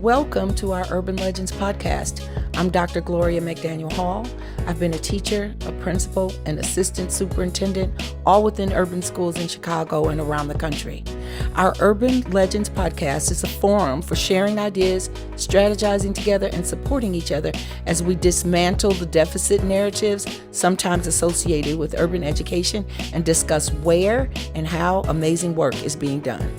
Welcome to our Urban Legends podcast. I'm Dr. Gloria McDaniel Hall. I've been a teacher, a principal, and assistant superintendent, all within urban schools in Chicago and around the country. Our Urban Legends podcast is a forum for sharing ideas, strategizing together, and supporting each other as we dismantle the deficit narratives sometimes associated with urban education and discuss where and how amazing work is being done.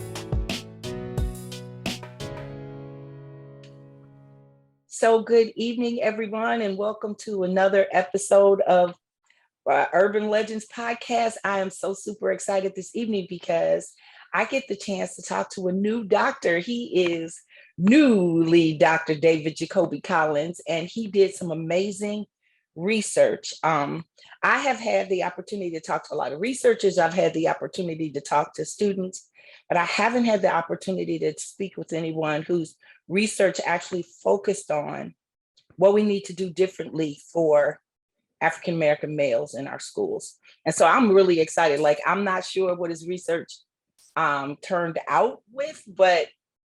So good evening, everyone, and welcome to another episode of Urban Legends podcast. I am so super excited this evening because I get the chance to talk to a new doctor. He is newly Dr. David Jacoby Collins, and he did some amazing research. I have had the opportunity to talk to a lot of researchers. I've had the opportunity to talk to students, but I haven't had the opportunity to speak with anyone whose research actually focused on what we need to do differently for African American males in our schools. And so I'm really excited. Like, I'm not sure what his research turned out with, but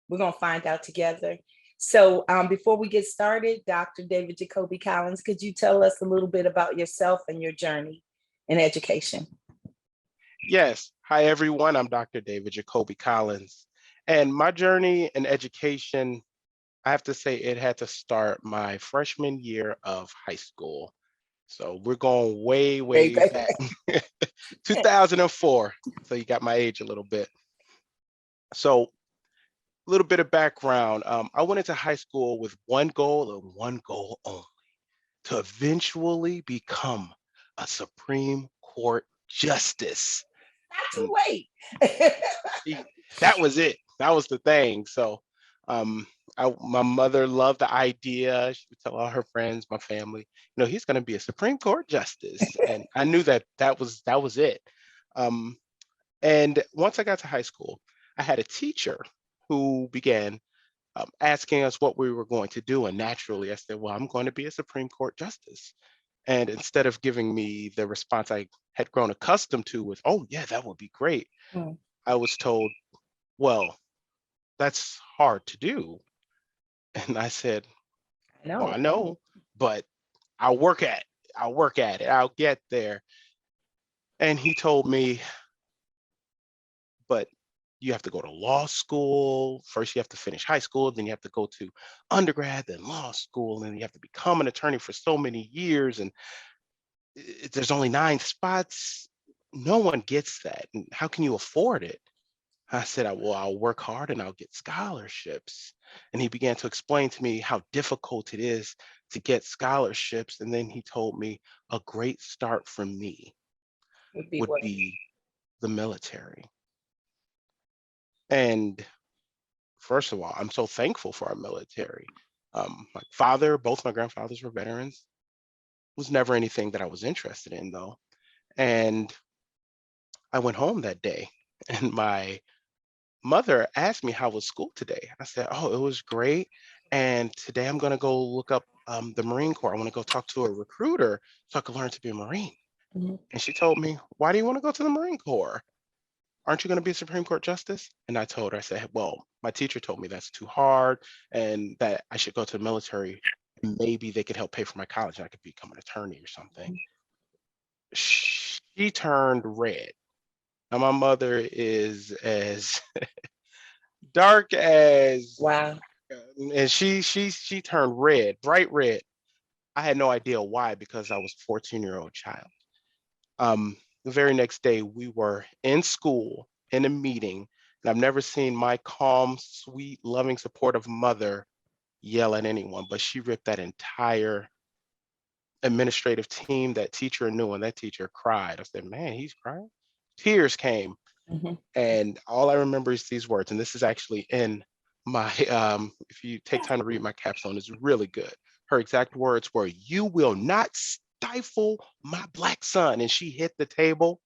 we're going to find out together. So before we get started, Dr. David Jacoby Collins, could you tell us a little bit about yourself and your journey in education? Yes. Hi, everyone. I'm Dr. David Jacoby Collins. And my journey in education, I have to say it had to start my freshman year of high school. So we're going way back, 2004. So you got my age a little bit. So a little bit of background. I went into high school with one goal and one goal only, to eventually become a Supreme Court justice. Not too late. That was it. That was the thing. So my mother loved the idea. She would tell all her friends, my family, he's going to be a Supreme Court justice. And I knew that was it. And once I got to high school, I had a teacher who began asking us what we were going to do. And naturally, I said, well, I'm going to be a Supreme Court justice. And instead of giving me the response I had grown accustomed to with, oh, yeah, that would be great, I was told, well, that's hard to do. And I said, well, I know, but I'll work at it. I'll get there. And he told me, but you have to go to law school. First, you have to finish high school. Then you have to go to undergrad, then law school. And you have to become an attorney for so many years. And there's only 9 spots. No one gets that. And how can you afford it? I said, well, I'll work hard and I'll get scholarships. And he began to explain to me how difficult it is to get scholarships. And then he told me a great start for me would be the military. And first of all, I'm so thankful for our military. My father, both my grandfathers were veterans. It was never anything that I was interested in, though. And I went home that day and my mother asked me how was school today. I said, oh, it was great. And today I'm going to go look up the Marine Corps. I want to go talk to a recruiter so I can learn to be a Marine. Mm-hmm. And she told me, why do you want to go to the Marine Corps? Aren't you going to be a Supreme Court justice? And I told her, I said, well, my teacher told me that's too hard and that I should go to the military. And maybe they could help pay for my college and I could become an attorney or something. Mm-hmm. She turned red. Now, my mother is as dark as wow, and she turned red, bright red. I had no idea why because I was a 14-year-old child. The very next day, we were in school in a meeting, and I've never seen my calm, sweet, loving, supportive mother yell at anyone. But she ripped that entire administrative team. That teacher knew, and that teacher cried. I said, "Man, he's crying." Tears came. Mm-hmm. And all I remember is these words, and this is actually in my, if you take time to read my capstone, it's really good. Her exact words were, "You will not stifle my Black son." And she hit the table.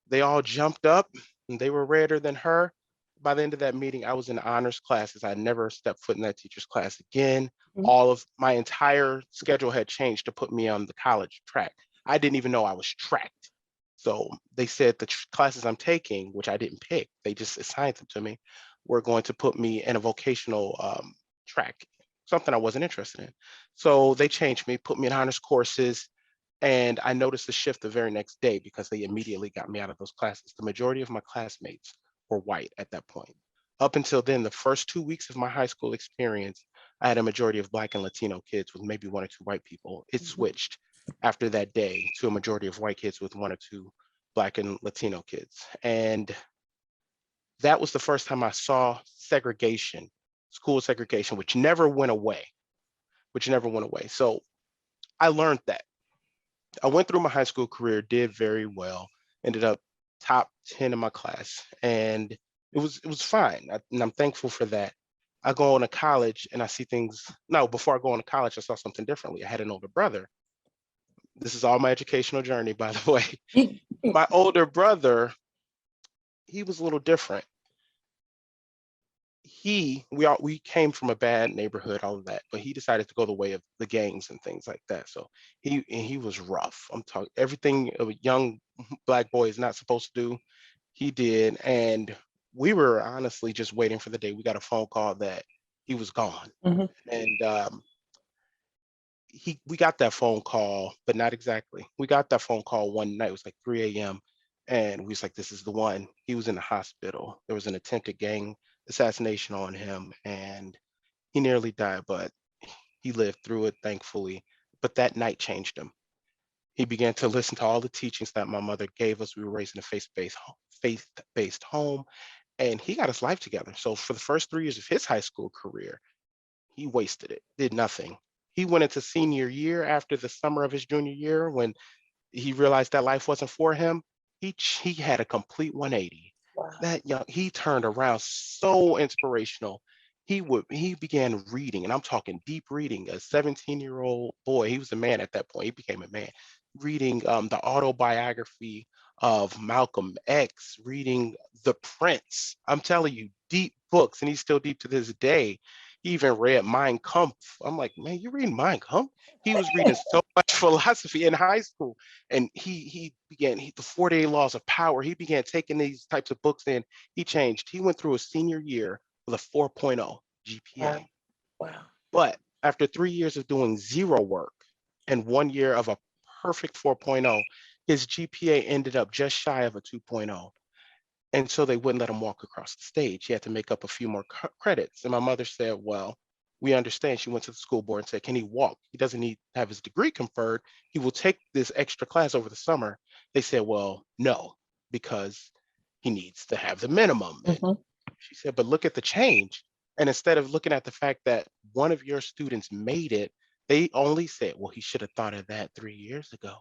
They all jumped up and they were redder than her. By the end of that meeting, I was in honors classes. I never stepped foot in that teacher's class again. Mm-hmm. All of my entire schedule had changed to put me on the college track. I didn't even know I was tracked. So they said the classes I'm taking, which I didn't pick, they just assigned them to me, were going to put me in a vocational track, something I wasn't interested in. So they changed me, put me in honors courses, and I noticed the shift the very next day because they immediately got me out of those classes. The majority of my classmates were white at that point. Up until then, the first 2 weeks of my high school experience, I had a majority of Black and Latino kids with maybe one or two white people. It Mhm. switched after that day to a majority of white kids with one or two Black and Latino kids. And that was the first time I saw segregation, school segregation, which never went away, which never went away. So I learned that. I went through my high school career, did very well, ended up top 10 in my class, and it was fine. And I'm thankful for that. I go on to college and I see things. No, before I go on to college, I saw something differently. I had an older brother. This is all my educational journey, by the way. My older brother, he was a little different. We came from a bad neighborhood, all of that, but he decided to go the way of the gangs and things like that. So he was rough. I'm talking everything a young Black boy is not supposed to do, he did. And we were honestly just waiting for the day we got a phone call that he was gone. Mhm. And he we got that phone call, but not exactly. We got that phone call one night. It was like 3 a.m. And we was like, this is the one. He was in the hospital. There was an attempted gang assassination on him, and he nearly died, but he lived through it, thankfully. But that night changed him. He began to listen to all the teachings that my mother gave us. We were raised in a faith-based home, and he got his life together. So for the first 3 years of his high school career, he wasted it, did nothing. He went into senior year after the summer of his junior year when he realized that life wasn't for him. He had a complete 180. Wow. He turned around, so inspirational. He began reading, and I'm talking deep reading. A 17-year-old boy, he was a man at that point. He became a man, reading the autobiography of Malcolm X, reading The Prince. I'm telling you, deep books, and he's still deep to this day. He even read Mein Kampf. I'm like, man, you reading Mein Kampf? He was reading so much philosophy in high school, and the 48 laws of power. He began taking these types of books in. He changed. He went through a senior year with a 4.0 Wow. GPA. Wow. But after 3 years of doing zero work and 1 year of a perfect 4.0, his GPA ended up just shy of a 2.0. And so they wouldn't let him walk across the stage. He had to make up a few more credits. And my mother said, well, we understand. She went to the school board and said, can he walk? He doesn't need to have his degree conferred. He will take this extra class over the summer. They said, well, no, because he needs to have the minimum. And Mhm. she said, but look at the change. And instead of looking at the fact that one of your students made it, they only said, well, he should have thought of that 3 years ago.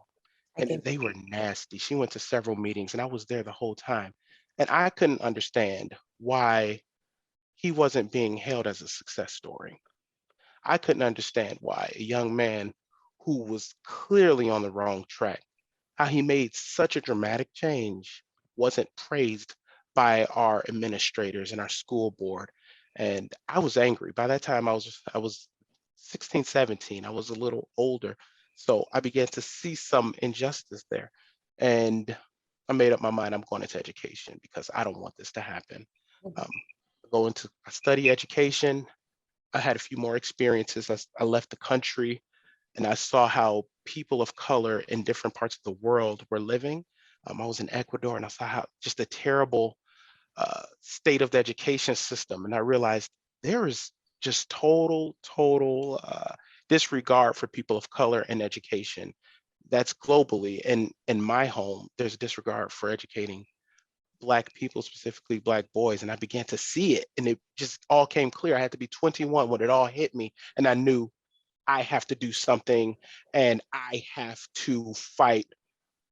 I And can. they were nasty. She went to several meetings and I was there the whole time. And I couldn't understand why he wasn't being hailed as a success story. I couldn't understand why a young man who was clearly on the wrong track, how he made such a dramatic change, wasn't praised by our administrators and our school board. And I was angry. By that time I was 16, 17. I was a little older. So I began to see some injustice there. And I made up my mind I'm going into education because I don't want this to happen. Mhm. Um, I study education. I had a few more experiences. I left the country and I saw how people of color in different parts of the world were living. I was in Ecuador and I saw how just a terrible state of the education system. And I realized there is just total disregard for people of color in education. That's globally. And in my home, there's a disregard for educating Black people, specifically Black boys. And I began to see it. And it just all came clear. I had to be 21 when it all hit me. And I knew I have to do something and I have to fight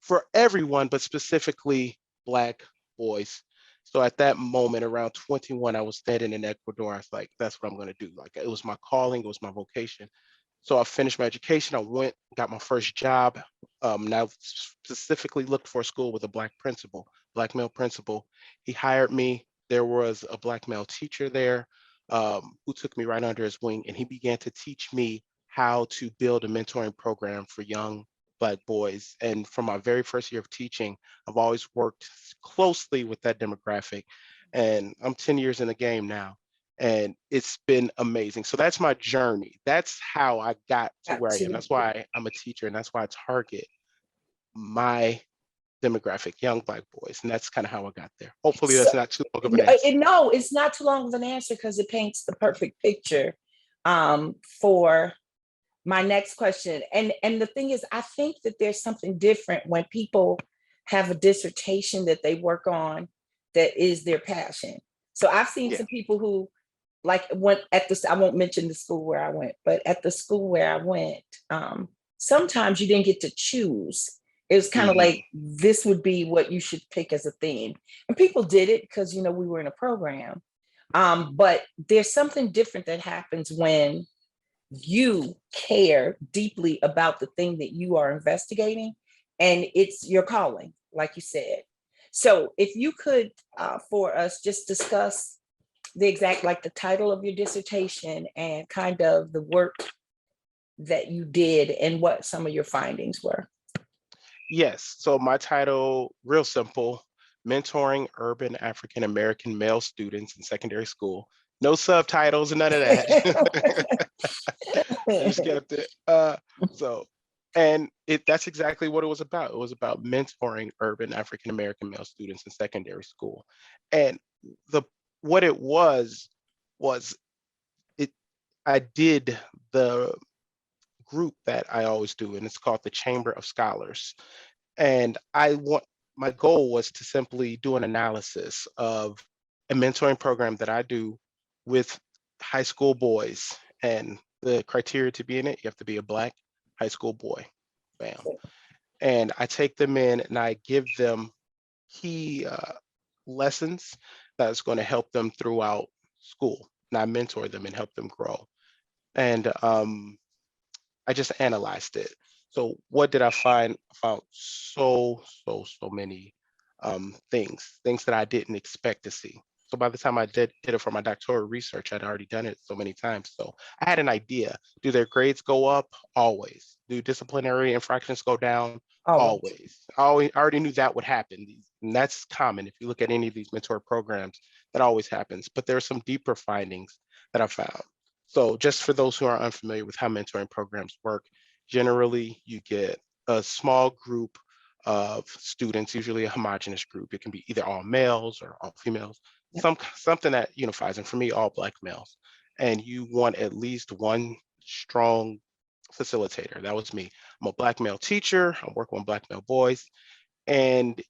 for everyone, but specifically Black boys. So at that moment, around 21, I was standing in Ecuador. I was like, that's what I'm going to do. Like, it was my calling, it was my vocation. So I finished my education. I went, got my first job. Now specifically looked for a school with a Black principal, Black male principal. He hired me. There was a Black male teacher there who took me right under his wing, and he began to teach me how to build a mentoring program for young Black boys. And from my very first year of teaching, I've always worked closely with that demographic. And I'm 10 years in the game now. and it's been amazing. So that's my journey. That's how I got to where I Got am. you. That's why I'm a teacher, and that's why I target my demographic, young Black boys, and that's kind of how I got there. Hopefully, So, that's not too long of an answer. no, it's not too long of an answer because it paints the perfect picture for my next question. And the thing is, I think that there's something different when people have a dissertation that they work on that is their passion. So I've seen Yeah, some people who like went at this, I won't mention the school where I went, but at the school where I went, sometimes you didn't get to choose. It was kind of hmm like this would be what you should pick as a theme. And people did it because we were in a program. But there's something different that happens when you care deeply about the thing that you are investigating and it's your calling, like you said. So if you could, for us, just discuss the exact, like the title of your dissertation and kind of the work that you did and what some of your findings were. Yes. So my title, real simple, mentoring urban African American male students in secondary school. No subtitles, none of that. Just kept it. So, and that's exactly what it was about. It was about mentoring urban African American male students in secondary school. And the what it was it I did the group that I always do, and it's called the Chamber of Scholars. And my goal was to simply do an analysis of a mentoring program that I do with high school boys. And the criteria to be in it, you have to be a Black high school boy. Bam. And I take them in and I give them key lessons that's going to help them throughout school. And I mentor them and help them grow. And I just analyzed it. So what did I find? I found so many things that I didn't expect to see. So by the time I did it for my doctoral research, I'd already done it so many times. So I had an idea. Do their grades go up? Always. Do disciplinary infractions go down? Always. Always. I already knew that would happen. And that's common. If you look at any of these mentor programs, that always happens. But there are some deeper findings that I found. So just for those who are unfamiliar with how mentoring programs work, generally you get a small group of students, usually a homogenous group. It can be either all males or all females, Yep. something that unifies, and for me, all Black males. And you want at least one strong facilitator. That was me. I'm a Black male teacher. I'm working with Black male boys, and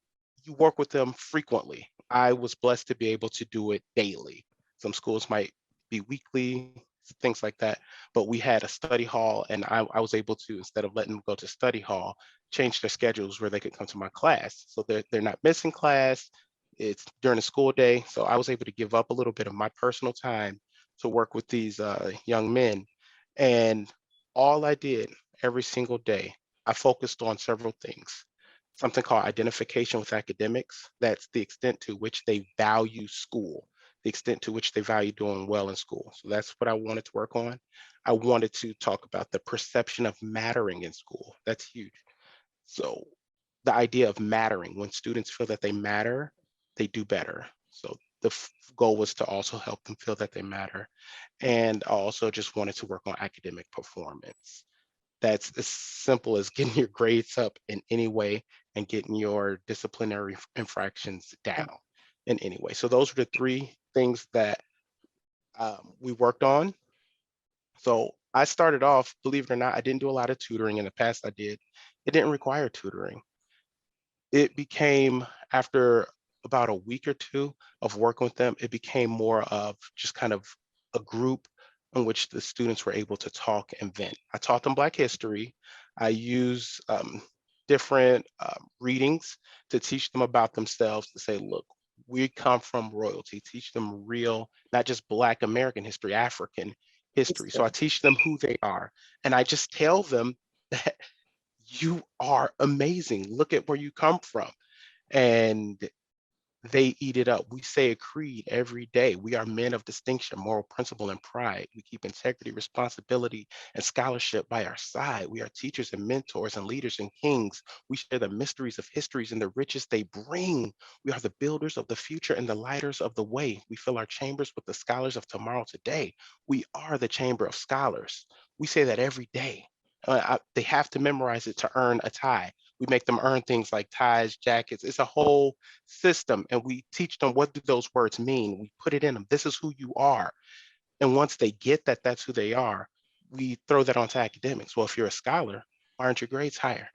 you work with them frequently. I was blessed to be able to do it daily. Some schools might be weekly, things like that. But we had a study hall, and I was able to, instead of letting them go to study hall, change their schedules where they could come to my class. So they're not missing class. It's during the school day. So I was able to give up a little bit of my personal time to work with these young men. And all I did every single day, I focused on several things. Something called identification with academics. That's the extent to which they value school, the extent to which they value doing well in school. So that's what I wanted to work on. I wanted to talk about the perception of mattering in school. That's huge. So the idea of mattering, when students feel that they matter, they do better. So the goal was to also help them feel that they matter. And I also just wanted to work on academic performance. That's as simple as getting your grades up in any way and getting your disciplinary infractions down in any way. So those were the three things that we worked on. So I started off, believe it or not, I didn't do a lot of tutoring. In the past I did. It didn't require tutoring. It became, after about a week or two of working with them, it became more of just kind of a group in which the students were able to talk and vent. I taught them Black history. I use different readings to teach them about themselves, to say, look, we come from royalty, teach them real, not just Black American history, African history. So I teach them who they are. And I just tell them that you are amazing. Look at where you come from. And they eat it up. We say a creed every day. We are men of distinction, moral principle, and pride. We keep integrity, responsibility, and scholarship by our side. We are teachers and mentors and leaders and kings. We share the mysteries of histories and the riches they bring. We are the builders of the future and the lighters of the way. We fill our chambers with the scholars of tomorrow today. We are the chamber of scholars. We say that every day. They have to memorize it to earn a tie. We make them earn things like ties, jackets. It's a whole system, and we teach them what do those words mean. We put it in them. This is who you are. And once they get that that's who they are, we throw that onto academics. Well, if you're a scholar, why aren't your grades higher?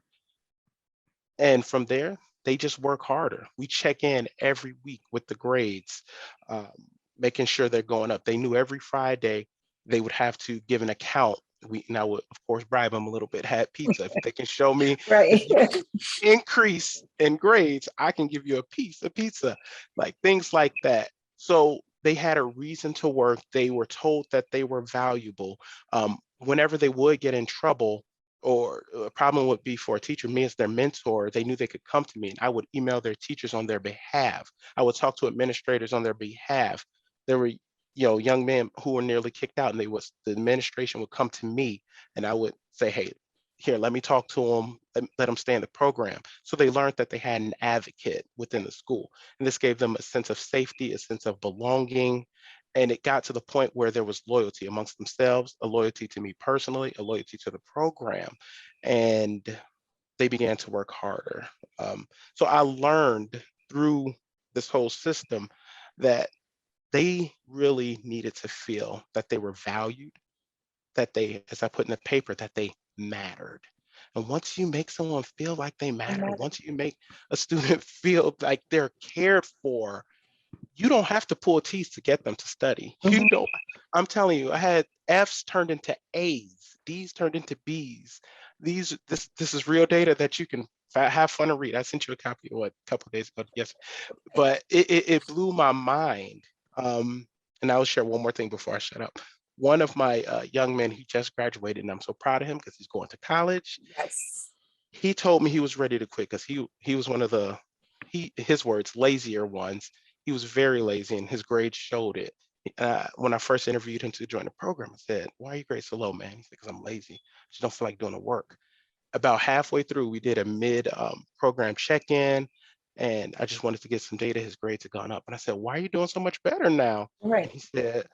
And from there, they just work harder. We check in every week with the grades, um, making sure they're going up. They knew every Friday they would have to give an account. We now would, of course, bribe them a little bit, had pizza. If they can show me, Right. if you can increase in grades, I can give you a piece of pizza, like things like that. So they had a reason to work. They were told that they were valuable. Whenever they would get in trouble, or a problem would be for a teacher, me as their mentor, they knew they could come to me and I would email their teachers on their behalf. I would talk to administrators on their behalf. There were, young men who were nearly kicked out and the administration would come to me and I would say, hey, here, let me talk to them, let them stay in the program. So they learned that they had an advocate within the school. And this gave them a sense of safety, a sense of belonging, and it got to the point where there was loyalty amongst themselves, a loyalty to me personally, a loyalty to the program, and they began to work harder. So I learned through this whole system that they really needed to feel that they were valued, that they, as I put in the paper, that they mattered. And once you make someone feel like they matter, once you make a student feel like they're cared for, you don't have to pull teeth to get them to study. Mhm. I'm telling you, I had F's turned into A's, D's turned into B's. This is real data that you can have fun and read. I sent you a copy a couple of days ago. Yes, but it blew my mind. And I'll share one more thing before I shut up. One of my young men, he just graduated, and I'm so proud of him because he's going to college. Yes. He told me he was ready to quit because he was one of the his words, lazier ones. He was very lazy and his grades showed it. When I first interviewed him to join the program, I said, why are your grades so low, man? He said, because I'm lazy. I just don't feel like doing the work. About halfway through, we did a mid program check-in, and I just wanted to get some data. His grades had gone up. And I said, why are you doing so much better now? And Right. he said,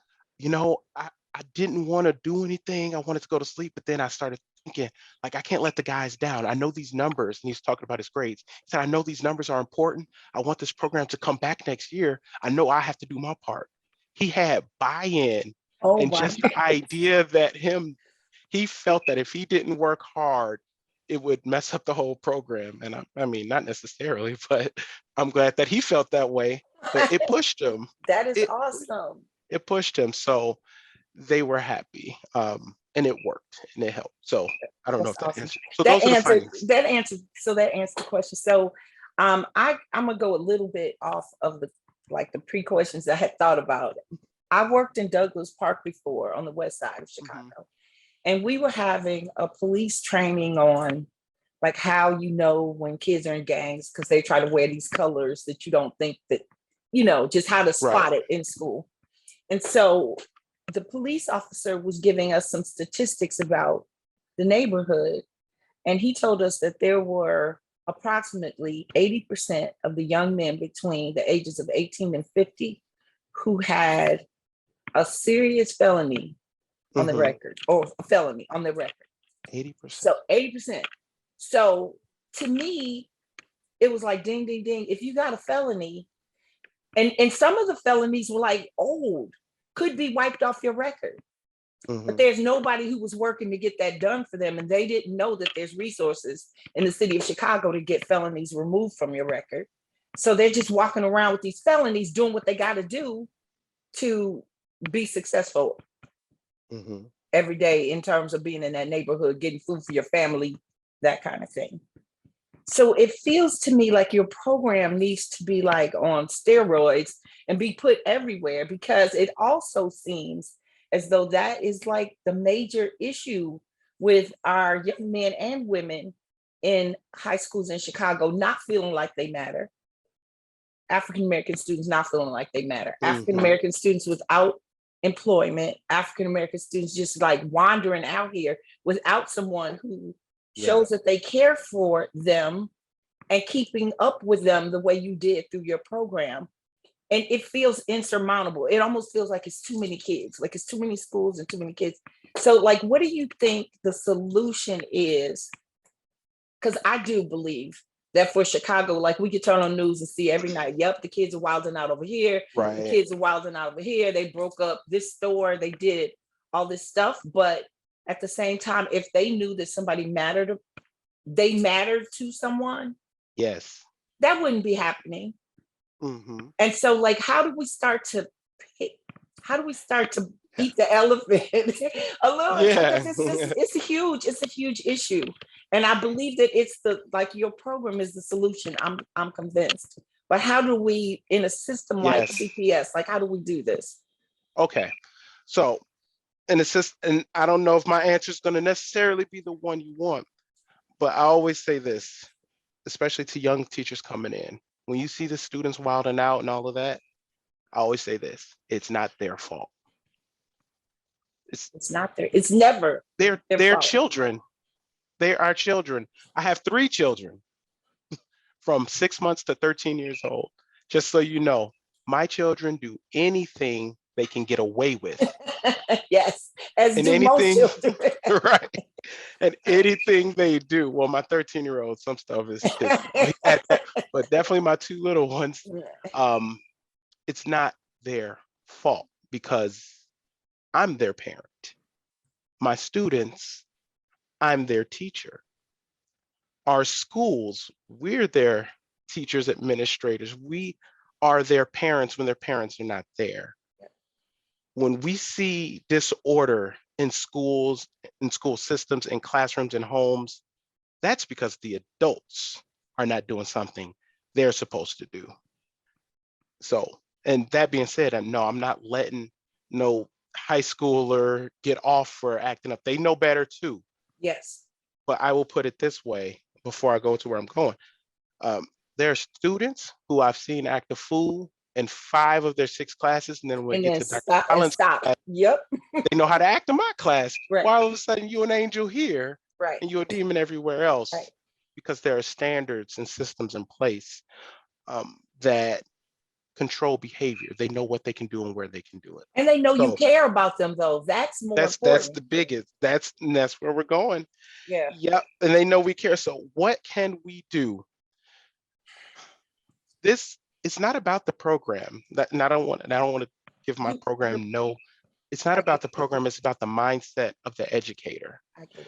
I didn't want to do anything. I wanted to go to sleep, but then I started thinking, like, I can't let the guys down. I know these numbers, and he's talking about his grades. He said, I know these numbers are important. I want this program to come back next year. I know I have to do my part. He had buy-in, Oh and my just the God. idea that he felt that if he didn't work hard, it would mess up the whole program. And I mean, not necessarily, but I'm glad that he felt that way. But it pushed him. That is It awesome. it pushed him. So they were happy, and it worked and it helped. So I don't know That's if that awesome. answered. So That those are the answered findings. that answered so that answered the question. So I'm gonna go a little bit off of the pre-questions I had thought about. I worked in Douglas Park before on the west side of Hmm. Chicago, and we were having a police training on like how you know when kids are in gangs because they try to wear these colors that you don't think that, just how to Right. spot it in school. And so the police officer was giving us some statistics about the neighborhood. And he told us that there were approximately 80% of the young men between the ages of 18 and 50 who had a serious felony on the Hmm. record or a felony on the record. 80%. So 80%. So to me, it was like ding, ding, ding. If you got a felony, and some of the felonies were like old, could be wiped off your record. But Hmm. there's nobody who was working to get that done for them. And they didn't know that there's resources in the city of Chicago to get felonies removed from your record. So they're just walking around with these felonies, doing what they got to do to be successful Hmm. every day in terms of being in that neighborhood, getting food for your family, that kind of thing. So it feels to me like your program needs to be like on steroids and be put everywhere, because it also seems as though that is like the major issue with our young men and women in high schools in Chicago not feeling like they matter, African American students not feeling like they matter, African Mhm. American students without employment, African American students just like wandering out here without someone who shows that they care for them and keeping up with them the way you did through your program. And it feels insurmountable. It almost feels like it's too many kids, like it's too many schools and too many kids. So, like, what do you think the solution is? Because I do believe that for Chicago, like we could turn on news and see every night, yep, the kids are wilding out over here. Right. The kids are wilding out over here. They broke up this store. They did all this stuff. But at the same time, if they knew that somebody mattered, they mattered to someone, Yes. that wouldn't be happening. Mm-hmm. And so, like, how do we start to beat the elephant a little? Yeah. Because it's a huge issue. And I believe that it's like your program is the solution. I'm convinced. But how do we, in a system like CPS, like how do we do this? Okay. So in a system, and I don't know if my answer is going to necessarily be the one you want, but I always say this, especially to young teachers coming in. When you see the students wilding out and all of that, I always say this: it's not their fault. It's not their. It's never their fault. Children. They are children. I have 3 children from 6 months to 13 years old. Just so you know, my children do anything they can get away with. Yes, as and do anything, most children. Right. And anything they do, well, my 13-year-old, some stuff is but definitely my 2 little ones, it's not their fault because I'm their parent. My students, I'm their teacher. Our schools, we're their teachers, administrators. We are their parents when their parents are not there. When we see disorder in schools, in school systems, in classrooms, in homes, that's because the adults are not doing something they're supposed to do. So, and that being said, no, I'm not letting no high schooler get off for acting up. They know better too. Yes. But I will put it this way before I go to where I'm going. There are students who I've seen act a fool in 5 of their 6 classes, and then when we get to Dr. Collins, yep, they know how to act in my class. Right. Why all of a sudden you an angel here, right, and you're a demon everywhere else? Right. Because there are standards and systems in place that control behavior. They know what they can do and where they can do it. And they know you care about them, though. That's more important. That's the biggest. That's where we're going. Yeah. Yep. And they know we care. So what can we do? This it's not about the program. And I don't want to give my program no. It's not about the program. It's about the mindset of the educator,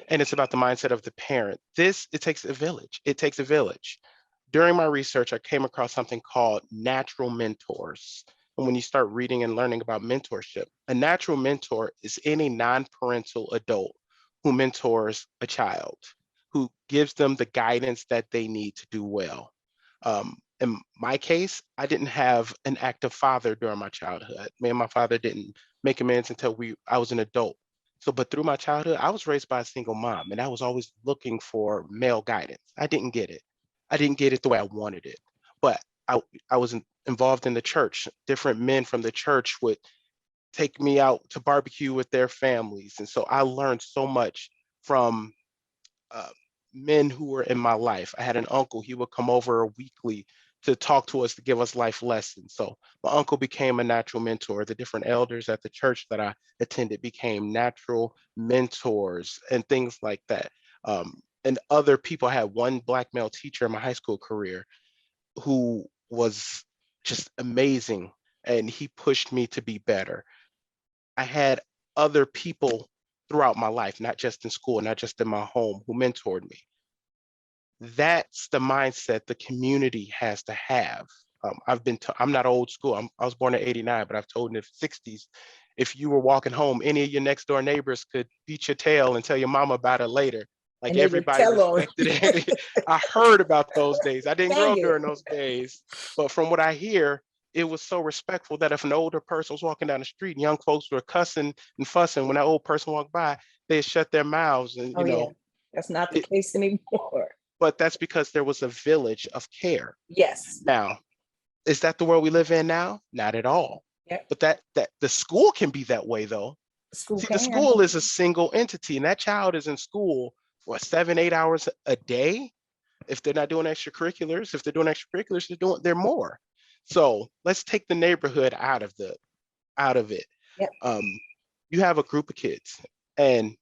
and it's about the mindset of the parent. It takes a village. It takes a village. During my research, I came across something called natural mentors. And when you start reading and learning about mentorship, a natural mentor is any non-parental adult who mentors a child, who gives them the guidance that they need to do well. In my case, I didn't have an active father during my childhood. Me and my father didn't make amends until I was an adult. So, but through my childhood, I was raised by a single mom, and I was always looking for male guidance. I didn't get it. I didn't get it the way I wanted it, but I was involved in the church. Different men from the church would take me out to barbecue with their families. And so I learned so much from men who were in my life. I had an uncle, he would come over weekly to talk to us, to give us life lessons. So my uncle became a natural mentor. The different elders at the church that I attended became natural mentors and things like that. And other people. I had one Black male teacher in my high school career who was just amazing, and he pushed me to be better. I had other people throughout my life, not just in school, not just in my home, who mentored me. That's the mindset the community has to have. I'm not old school. I was born in '89, but I've told in the '60s, if you were walking home, any of your next door neighbors could beat your tail and tell your mama about it later. Like everybody respected it. I heard about those days. I didn't grow up during those days, but from what I hear, it was so respectful that if an older person was walking down the street and young folks were cussing and fussing, when that old person walked by, they'd shut their mouths. And that's not the case anymore. But that's because there was a village of care. Yes. Now, Is that the world we live in now? Not at all. Yep. But that the school can be that way though. School See, the can. school is a single entity, and that child is in school for 7, 8 hours a day. If they're not doing extracurriculars, if they're doing extracurriculars, they're more. So let's take the neighborhood out of it. Yep. You have a group of kids, and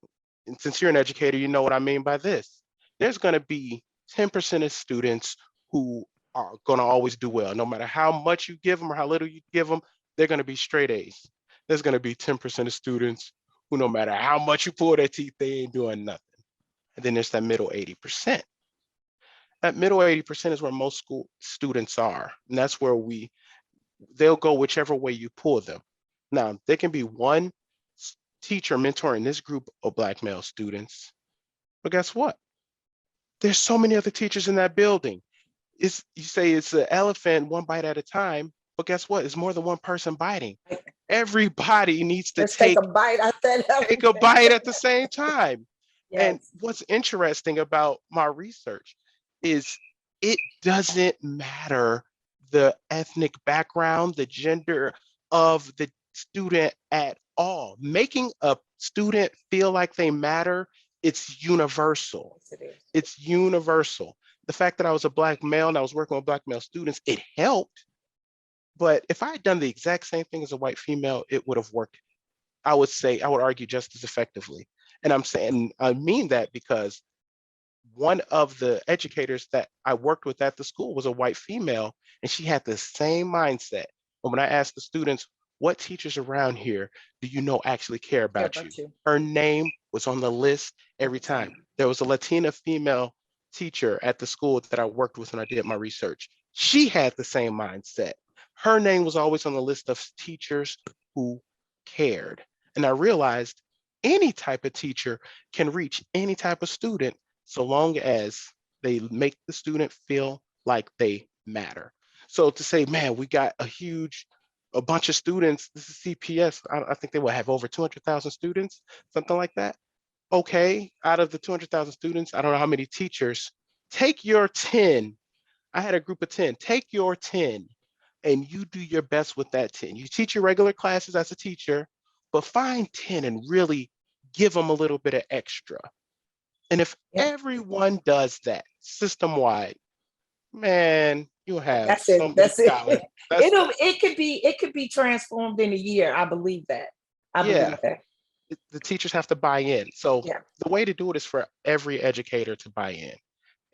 since you're an educator, you know what I mean by this. There's going to be 10% of students who are going to always do well, no matter how much you give them or how little you give them. They're going to be straight A's. There's going to be 10% of students who, no matter how much you pull their teeth, they ain't doing nothing. And then there's that middle 80%. That middle 80% is where most school students are. And that's where they'll go whichever way you pull them. Now, there can be one teacher mentoring this group of Black male students, but guess what? There's so many other teachers in that building. You say it's an elephant one bite at a time, but guess what? It's more than one person biting. Everybody needs to Let's take a bite out that take a bite at the same time. Yes. And what's interesting about my research is it doesn't matter the ethnic background, the gender of the student at all. Making a student feel like they matter, it's universal. Yes, it is. It's universal. The fact that I was a Black male and I was working with Black male students, it helped. But if I had done the exact same thing as a white female, it would have worked. I would argue just as effectively. And I mean that because one of the educators that I worked with at the school was a white female, and she had the same mindset. And when I asked the students, what teachers around here do you know actually care about you? Her name was on the list every time. There was a Latina female teacher at the school that I worked with when I did my research. She had the same mindset. Her name was always on the list of teachers who cared. And I realized any type of teacher can reach any type of student so long as they make the student feel like they matter. So to say, man, we got a bunch of students, this is CPS, I think they will have over 200,000 students, something like that. Okay, out of the 200,000 students, I don't know how many teachers, take your 10. I had a group of 10, take your 10 and you do your best with that 10. You teach your regular classes as a teacher, but find 10 and really give them a little bit of extra. And if everyone does that system-wide, man, you'll have That's scholars. it could be transformed in a year. I believe that. I believe that. The teachers have to buy in. So the way to do it is for every educator to buy in.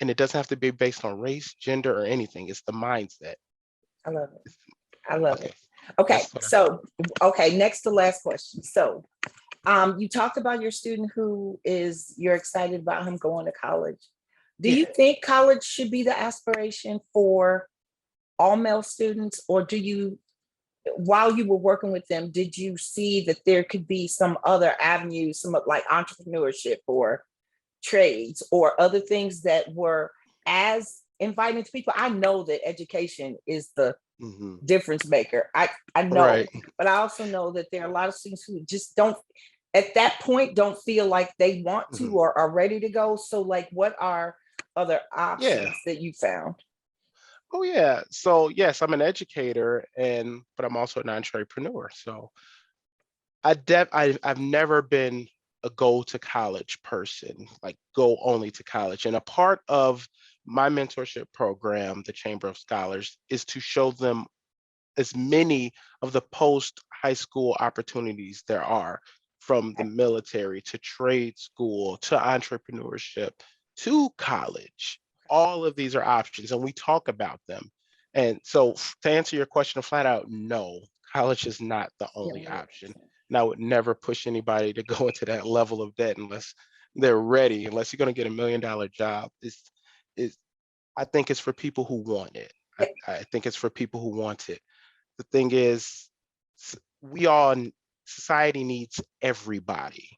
And it doesn't have to be based on race, gender, or anything. It's the mindset. I love it. I love it. Okay. So, next to last question. So you talked about your student you're excited about him going to college. Do you think college should be the aspiration for all male students, or while you were working with them, did you see that there could be some other avenues, some like entrepreneurship or trades or other things that were as inviting to people? I know that education is the difference maker. I know, but I also know that there are a lot of students who just don't, at that point, don't feel like they want to or are ready to go. So like, what are other options that you found? Oh yeah. So yes, I'm an educator but I'm also an entrepreneur. So I've never been a go to college person, like go only to college. And a part of my mentorship program, the Chamber of Scholars, is to show them as many of the post high school opportunities there are, from the military to trade school to entrepreneurship to college. All of these are options and we talk about them. And so to answer your question flat out, no, college is not the only option. And I would never push anybody to go into that level of debt unless they're ready, unless you're going to get $1 million job. I think it's for people who want it. I think it's for people who want it. The thing is, society needs everybody.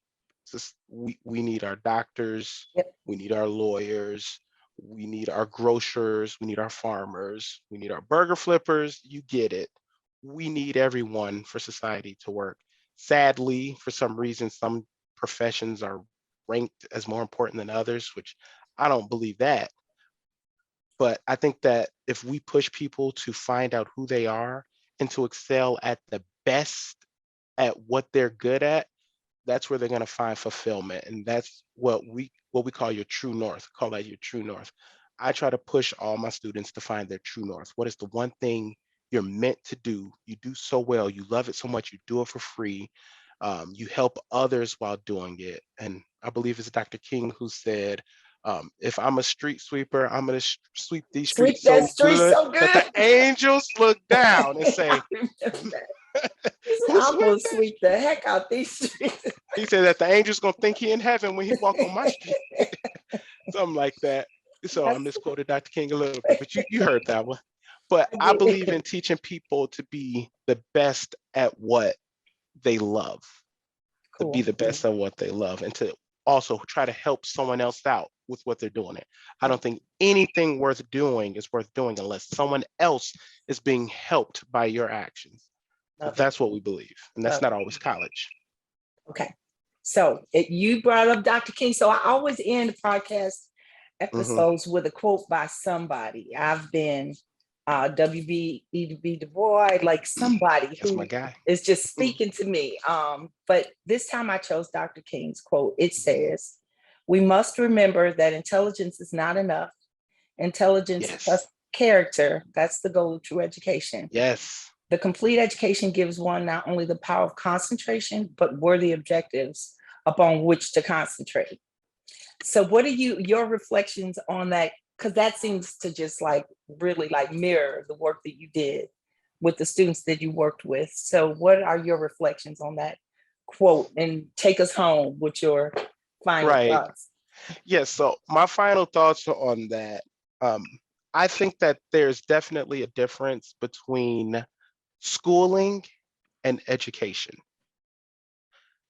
We need our doctors, we need our lawyers, we need our grocers, we need our farmers, we need our burger flippers. You get it. We need everyone for society to work. Sadly, for some reason, some professions are ranked as more important than others, which I don't believe that. But I think that if we push people to find out who they are and to excel at the best at what they're good at, that's where they're going to find fulfillment. And that's what we call your true north. Call that your true north. I try to push all my students to find their true north. What is the one thing you're meant to do? You do so well, you love it so much, you do it for free. You help others while doing it. And I believe it's Dr. King who said, if I'm a street sweeper, I'm going to sweep these Sweep streets that so street good so that the good. angels look down and I say, remember that. He said, who I'm swept gonna that? sweep the heck out these streets. He said that the angel's gonna think he in heaven when he walk on my street, something like that. So I That's misquoted Dr. King a little bit, but you heard that one. But I I believe did. in teaching people to be the best at what they love, to be Cool. the best at what they love, and to also try to help someone else out with what they're doing. It. I don't think anything worth doing is worth doing unless someone else is being helped by your actions. So Love it. that's what we believe, and that's Love not it. always college. Okay. So you brought up Dr. King. So I always end podcast Hmm. episodes with a quote by somebody. I've been WB Du Bois, like somebody That's my who guy. is just Mm. speaking to me. But this time I chose Dr. King's quote. It says, "We must remember that intelligence is not enough. Intelligence plus Yes. character, that's the goal of true education. Yes. The complete education gives one not only the power of concentration, but worthy objectives upon which to concentrate." So what are your reflections on that? Because that seems to just like really like mirror the work that you did with the students that you worked with. So what are your reflections on that quote, and take us home with your final Right. thoughts? Yes. So my final thoughts on that. Um, I think that there's definitely a difference between schooling and education.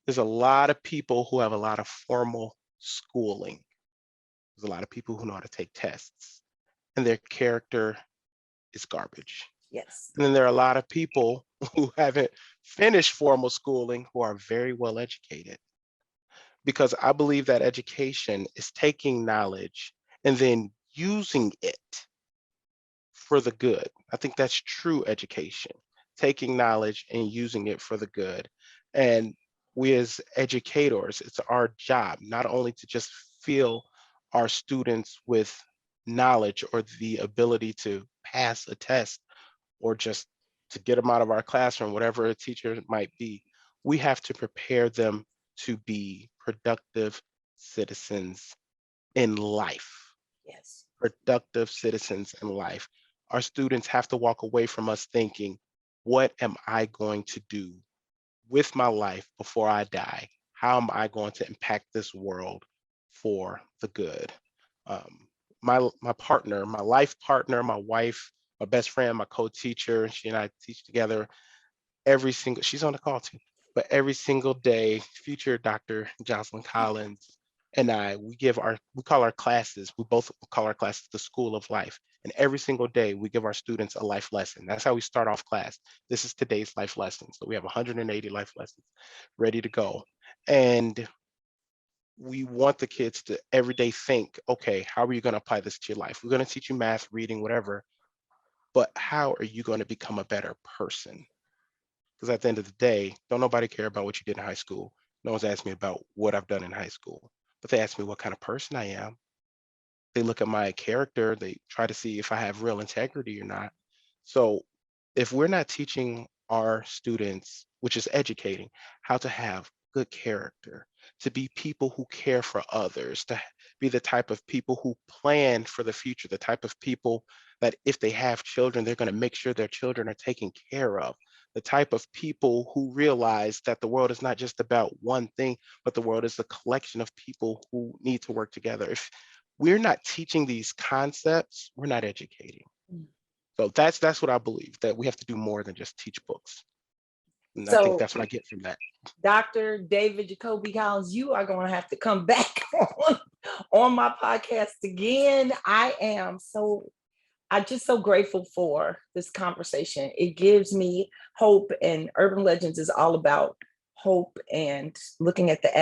There's a lot of people who have a lot of formal schooling. There's a lot of people who know how to take tests, and their character is garbage. Yes. And then there are a lot of people who haven't finished formal schooling who are very well educated. Because I believe that education is taking knowledge and then using it for the good. I think that's true education, taking knowledge and using it for the good. And we as educators, it's our job not only to just fill our students with knowledge or the ability to pass a test or just to get them out of our classroom, whatever a teacher might be, we have to prepare them to be productive citizens in life. Yes. Productive citizens in life. Our students have to walk away from us thinking, what am I going to do with my life before I die? How am I going to impact this world for the good? Um, my partner, my life partner, my wife, my best friend, my co-teacher, she and I teach together every single, she's on the call too, but every single day, future Dr. Jocelyn Collins and I, we call our classes, we both call our classes the School of Life. And every single day we give our students a life lesson. That's how we start off class. This is today's life lesson. So we have 180 life lessons ready to go. And we want the kids to every day think, okay, how are you going to apply this to your life? We're going to teach you math, reading, whatever, but how are you going to become a better person? Because at the end of the day, don't nobody care about what you did in high school. No one's asked me about what I've done in high school, but they ask me what kind of person I am. They look at my character, they try to see if I have real integrity or not. So if we're not teaching our students, which is educating, how to have good character, to be people who care for others, to be the type of people who plan for the future, the type of people that if they have children, they're going to make sure their children are taken care of, the type of people who realize that the world is not just about one thing, but the world is a collection of people who need to work together. If we're not teaching these concepts, we're not educating. So that's what I believe, that we have to do more than just teach books. And I think So that's what I get from that. Dr. David Jacoby Collins, you are going to have to come back on my podcast again. I'm just so grateful for this conversation. It gives me hope, and Urban Legends is all about hope and looking at the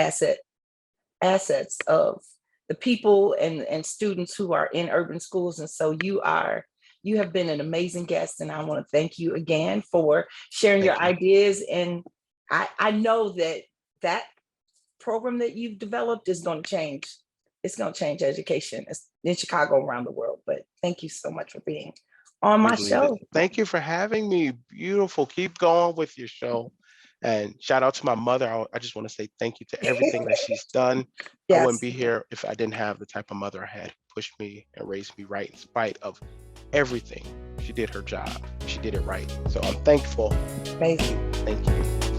assets of the people and students who are in urban schools. And so you have been an amazing guest, and I want to thank you again for sharing your Thank you. ideas. And I know that program that you've developed is going to change. It's going to change education in Chicago, around the world. But thank you so much for being on We my believe it. show. Thank you for having me. Beautiful. Keep going with your show. And shout out to my mother. I just want to say thank you to everything that she's done. I wouldn't Yes, be here if I didn't have the type of mother I had who pushed me and raised me right in spite of everything. She did her job. She did it right. So I'm thankful. amazing. Thank you.